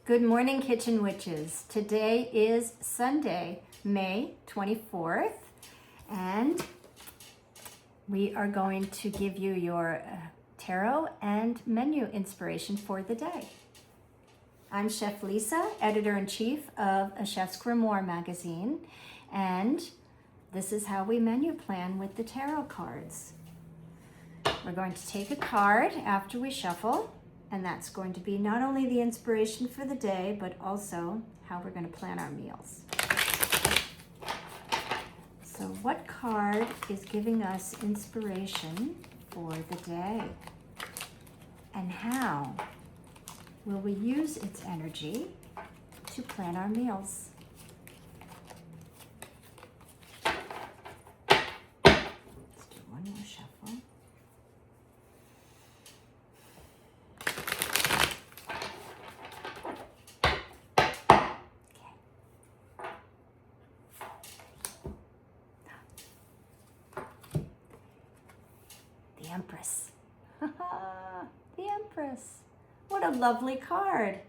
Good morning, Kitchen Witches. Today is Sunday, May 24th, and we are going to give you your tarot and menu inspiration for the day. I'm Chef Lisa, editor-in-chief of A Chef's Grimoire magazine, and this is how we menu plan with the tarot cards. We're going to take a card after we shuffle, and that's going to be not only the inspiration for the day, but also how we're going to plan our meals. So what card is giving us inspiration for the day? And how will we use its energy to plan our meals? Let's do one more shuffle. The Empress. The Empress. What a lovely card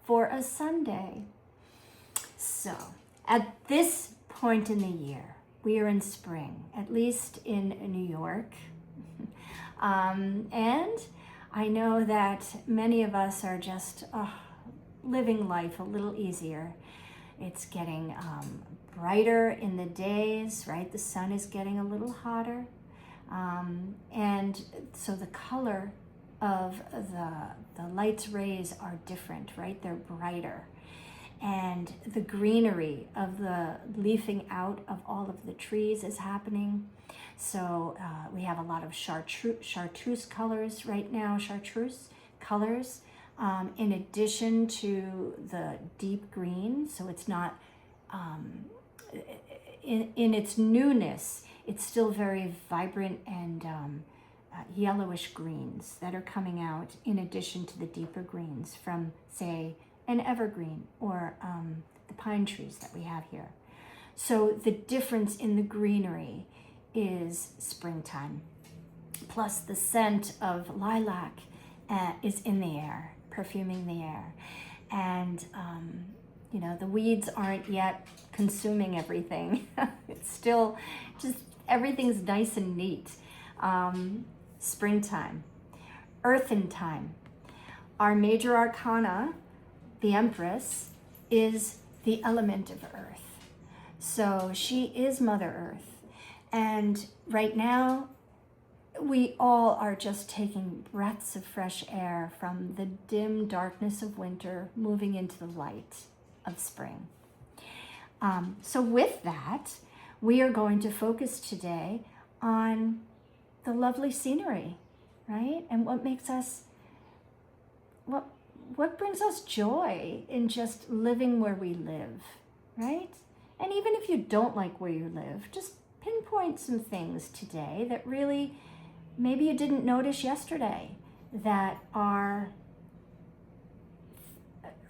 for a Sunday. So, at this point in the year, we are in spring, at least in New York. And I know that many of us are just living life a little easier. It's getting brighter in the days, right? The sun is getting a little hotter. And so the color of the light's rays are different, right? They're brighter. And the greenery of the leafing out of all of the trees is happening. So we have a lot of chartreuse colors right now, chartreuse colors, in addition to the deep green. So it's not, in its newness, it's still very vibrant and yellowish greens that are coming out in addition to the deeper greens from, say, an evergreen or the pine trees that we have here. So the difference in the greenery is springtime. Plus the scent of lilac is in the air, perfuming the air. And you know, the weeds aren't yet consuming everything. It's still just, everything's nice and neat. Springtime, earthen time. Our major arcana, the Empress, is the element of earth. So she is Mother Earth. And right now, we all are just taking breaths of fresh air from the dim darkness of winter, moving into the light of spring. So with that, we are going to focus today on the lovely scenery, right? And what makes us, what brings us joy in just living where we live, right? And even if you don't like where you live, just pinpoint some things today that really maybe you didn't notice yesterday that are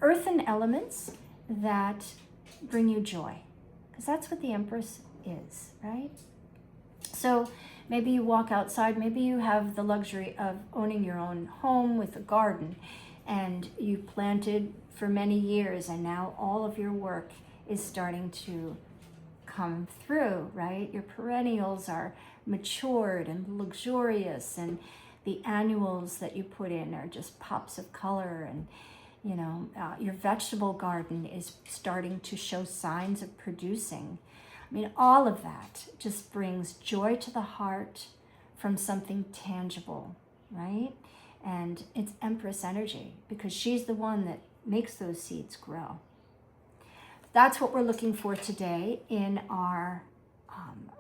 earthen elements that bring you joy, because that's what the Empress is, right? So maybe you walk outside, maybe you have the luxury of owning your own home with a garden, and you planted for many years, and now all of your work is starting to come through, right? Your perennials are matured and luxurious, and the annuals that you put in are just pops of color, and you know, your vegetable garden is starting to show signs of producing. I mean, all of that just brings joy to the heart from something tangible, right? And it's Empress energy, because she's the one that makes those seeds grow. That's what we're looking for today in our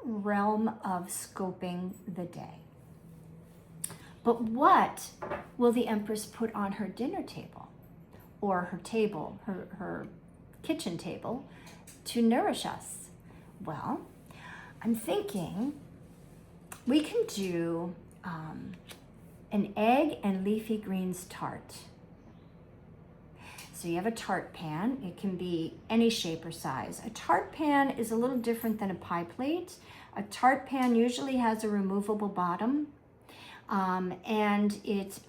realm of scoping the day. But what will the Empress put on her dinner table, or her table, her kitchen table, to nourish us? Well, I'm thinking we can do an egg and leafy greens tart. So you have a tart pan. It can be any shape or size. A tart pan is a little different than a pie plate. A tart pan usually has a removable bottom, and its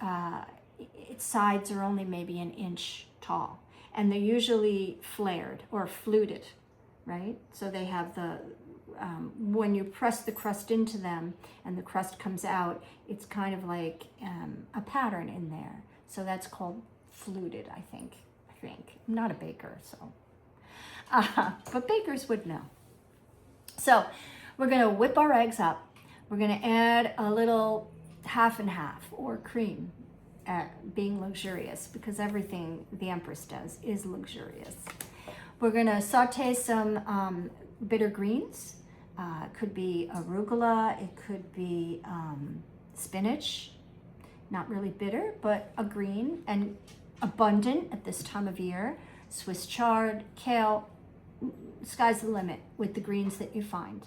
sides are only maybe an inch tall. and they're usually flared or fluted, right? So they have the, when you press the crust into them and the crust comes out, it's kind of like a pattern in there. So that's called fluted, I think. I'm not a baker, so. But bakers would know. So we're gonna whip our eggs up. We're gonna add a little half and half or cream, being luxurious, because everything the Empress does is luxurious. We're gonna saute some bitter greens. It could be arugula, it could be spinach, not really bitter, but a green and abundant at this time of year. Swiss chard, kale, sky's the limit with the greens that you find.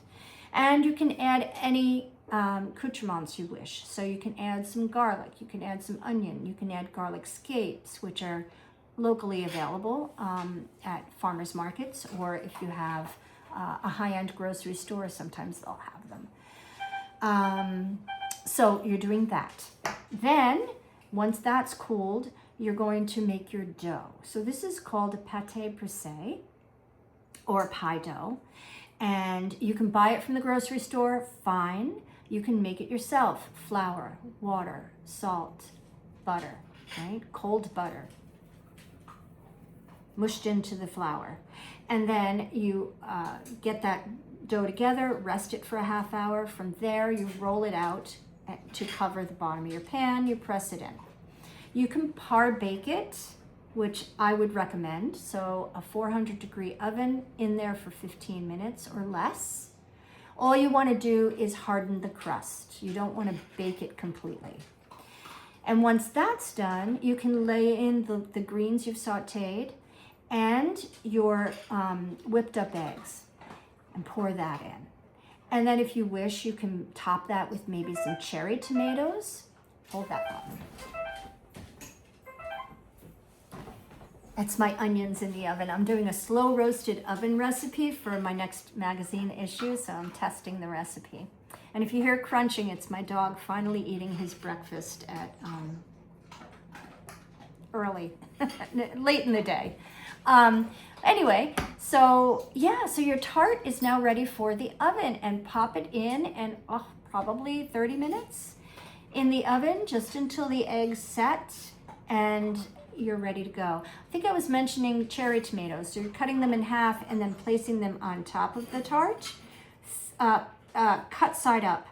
And you can add any accoutrements you wish. So you can add some garlic, you can add some onion, you can add garlic scapes, which are locally available at farmers markets, or if you have a high-end grocery store, sometimes they'll have them. So you're doing that. Then, once that's cooled, you're going to make your dough. So this is called a pâté pressé, or pie dough. And you can buy it from the grocery store, fine. You can make it yourself. Flour, water, salt, butter, right? Cold butter, mushed into the flour. And then you get that dough together, rest it for a half hour. From there, you roll it out to cover the bottom of your pan, you press it in. You can par bake it, which I would recommend. So a 400-degree oven in there for 15 minutes or less. All you want to do is harden the crust. You don't want to bake it completely. And once that's done, you can lay in the greens you've sauteed and your whipped up eggs and pour that in. And then if you wish, you can top that with maybe some cherry tomatoes. Hold that button. That's my onions in the oven. I'm doing a slow roasted oven recipe for my next magazine issue, so I'm testing the recipe. And if you hear crunching, it's my dog finally eating his breakfast at early, late in the day. Anyway, so yeah, so your tart is now ready for the oven, and pop it in, and probably 30 minutes in the oven, just until the eggs set and you're ready to go. I think I was mentioning cherry tomatoes. So you're cutting them in half and then placing them on top of the tart, cut side up,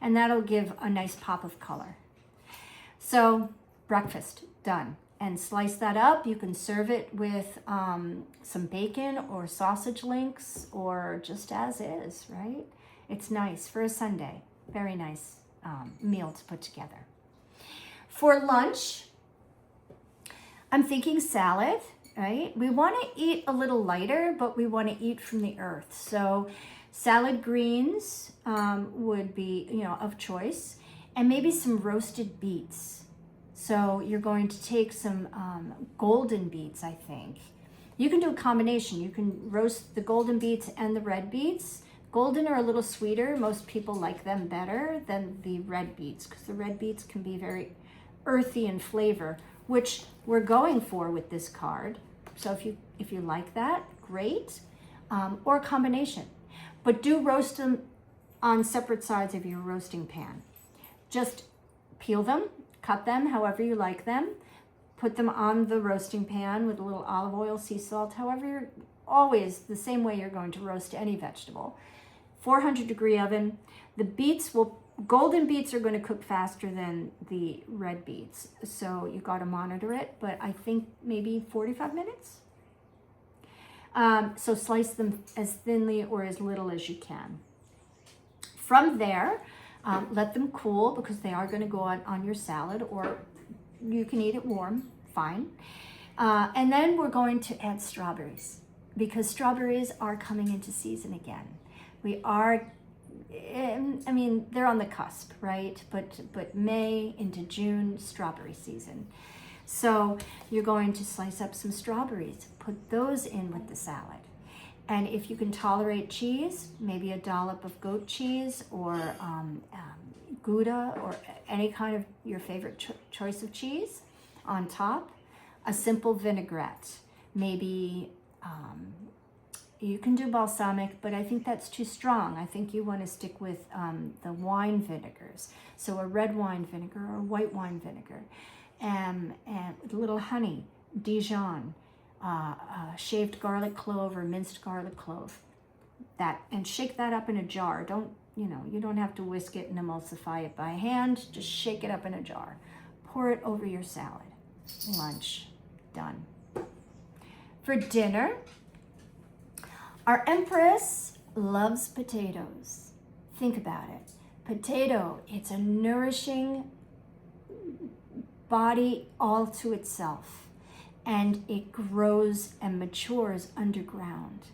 and that'll give a nice pop of color. So breakfast done. And slice that up. You can serve it with some bacon or sausage links, or just as is, right? It's nice for a Sunday. Very nice meal to put together. For lunch, I'm thinking salad, right? We want to eat a little lighter, but we want to eat from the earth. So salad greens would be, of choice, and maybe some roasted beets. So you're going to take some golden beets, I think. You can do a combination. You can roast the golden beets and the red beets. Golden are a little sweeter. Most people like them better than the red beets, because the red beets can be very earthy in flavor, which we're going for with this card. So if you like that, great, or a combination. But do roast them on separate sides of your roasting pan. Just peel them, cut them however you like them, put them on the roasting pan with a little olive oil, sea salt, however you're, always the same way you're going to roast any vegetable. 400-degree oven. The golden beets are going to cook faster than the red beets, so you got to monitor it, but I think maybe 45 minutes. So slice them as thinly or as little as you can. From there, let them cool, because they are going to go on your salad, or you can eat it warm, fine. And then we're going to add strawberries, because strawberries are coming into season again. We are, I mean, they're on the cusp, right? But May into June, strawberry season. So you're going to slice up some strawberries, put those in with the salad. And if you can tolerate cheese, maybe a dollop of goat cheese, or Gouda, or any kind of your favorite choice of cheese on top. A simple vinaigrette. maybe you can do balsamic, but I think that's too strong. I think you want to stick with the wine vinegars. So a red wine vinegar or white wine vinegar, and with a little honey, Dijon, shaved garlic clove or minced garlic clove. That, and shake that up in a jar. Don't, you don't have to whisk it and emulsify it by hand. Just shake it up in a jar. Pour it over your salad. Lunch, done. For dinner, our Empress loves potatoes. Think about it. Potato, it's a nourishing body all to itself. And it grows and matures underground.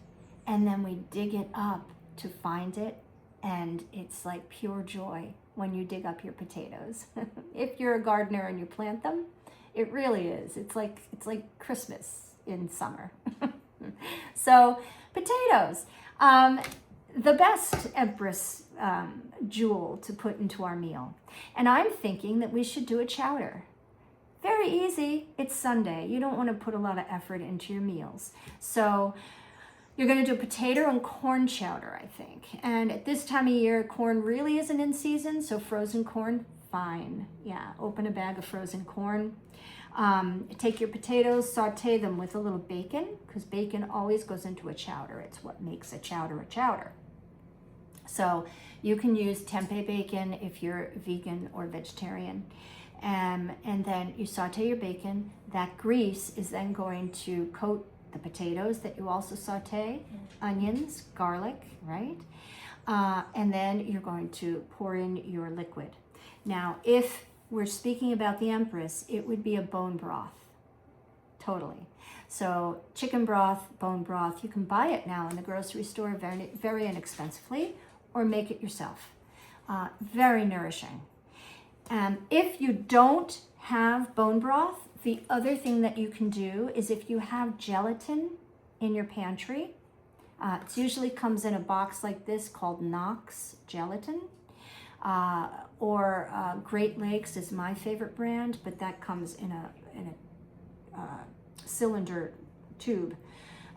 And then we dig it up to find it. And it's like pure joy when you dig up your potatoes. If you're a gardener and you plant them, it really is. It's like Christmas in summer. So potatoes, the best Empress jewel to put into our meal. And I'm thinking that we should do a chowder. Very easy. It's Sunday. You don't want to put a lot of effort into your meals. So you're going to do potato and corn chowder, I think. And at this time of year, corn really isn't in season, so frozen corn, fine. Yeah, open a bag of frozen corn. Take your potatoes, saute them with a little bacon, because bacon always goes into a chowder. It's what makes a chowder a chowder. So you can use tempeh bacon if you're vegan or vegetarian. And then you saute your bacon. That grease is then going to coat the potatoes that you also saute, onions, garlic, right? And then you're going to pour in your liquid. Now, if we're speaking about the Empress, it would be a bone broth, totally. So chicken broth, bone broth, you can buy it now in the grocery store very, very inexpensively, or make it yourself. Very nourishing. If you don't have bone broth, the other thing that you can do is if you have gelatin in your pantry, it usually comes in a box like this called Knox gelatin, or Great Lakes is my favorite brand, but that comes in a cylinder tube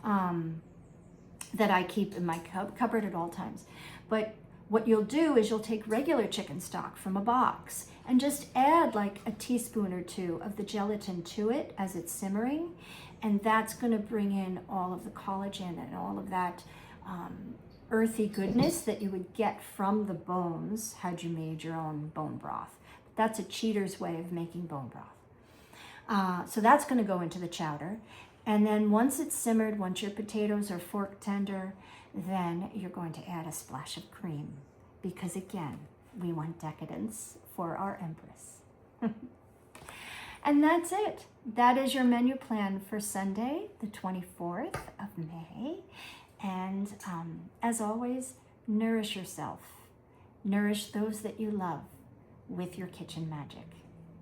that I keep in my cupboard at all times. But what you'll do is you'll take regular chicken stock from a box and just add like a teaspoon or two of the gelatin to it as it's simmering. And that's going to bring in all of the collagen and all of that earthy goodness that you would get from the bones had you made your own bone broth. That's a cheater's way of making bone broth. So that's going to go into the chowder. And then once it's simmered, once your potatoes are fork tender, then you're going to add a splash of cream. Because again, we want decadence for our Empress. And that's it. That is your menu plan for Sunday, the 24th of May. And as always, nourish yourself. Nourish those that you love with your kitchen magic.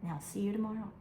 Now, see you tomorrow.